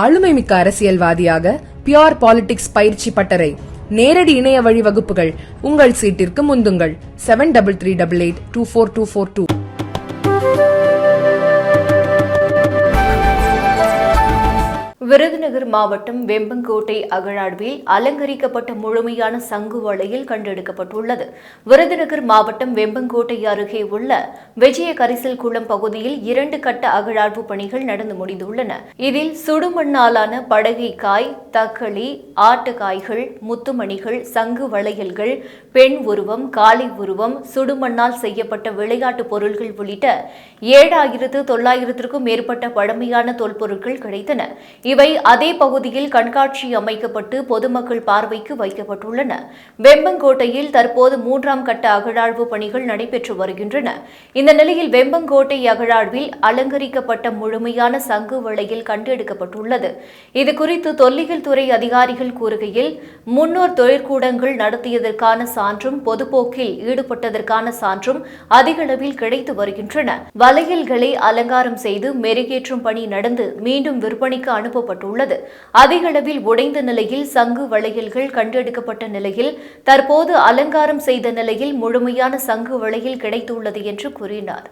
ஆளுமைமிக்க அரசியல்வாதியாக pure politics பயிற்சி பட்டறை, நேரடி இணைய வழி வகுப்புகள். உங்கள் சீட்டிற்கு முந்துங்கள். 7338824242. விருதுநகர் மாவட்டம் வெம்பங்கோட்டை அகழாழ்வில் அலங்கரிக்கப்பட்ட முழுமையான சங்கு வளையல் கண்டெடுக்கப்பட்டுள்ளது. விருதுநகர் மாவட்டம் வெம்பங்கோட்டை அருகே உள்ள விஜய கரிசல் குளம் பகுதியில் 2 கட்ட அகழாய்வு பணிகள் நடந்து முடிந்துள்ளன. இதில் சுடுமண்ணாலான படகைக்காய், தக்களி, ஆட்டுக்காய்கள், முத்துமணிகள், சங்கு வளையல்கள், பெண் உருவம், காளை உருவம், சுடுமண்ணால் செய்யப்பட்ட விளையாட்டு பொருள்கள் உள்ளிட்ட 7900க்கும் மேற்பட்ட பழமையான தொல்பொருட்கள் கிடைத்தன. இவை அதே பகுதியில் கண்காட்சி அமைக்கப்பட்டு பொதுமக்கள் பார்வைக்கு வைக்கப்பட்டுள்ளன. வெம்பங்கோட்டையில் தற்போது 3ஆம் கட்ட அகழாய்வு பணிகள் நடைபெற்று வருகின்றன. இந்த நிலையில் வெம்பங்கோட்டை அகழாய்வில் அலங்கரிக்கப்பட்ட முழுமையான சங்கு வளையல் கண்டெடுக்கப்பட்டுள்ளது. இதுகுறித்து தொல்லியல் துறை அதிகாரிகள் கூறுகையில், முன்னோர் தொழிற்கூடங்கள் நடத்தியதற்கான சான்றும் பொதுப்போக்கில் ஈடுபட்டதற்கான சான்றும் அதிகளவில் கிடைத்து வருகின்றன. வளையல்களை அலங்காரம் செய்து மெருகேற்றும் பணி நடந்து மீண்டும் விற்பனைக்கு அனுப்பப்பட்டுள்ளது. அதிக அளவில் உடைந்த நிலையில் சங்கு வளையல்கள் கண்டெடுக்கப்பட்ட நிலையில் தற்போது அலங்காரம் செய்த நிலையில் முழுமையான சங்கு வளையல் கிடைத்துள்ளது என்று கூறினார்.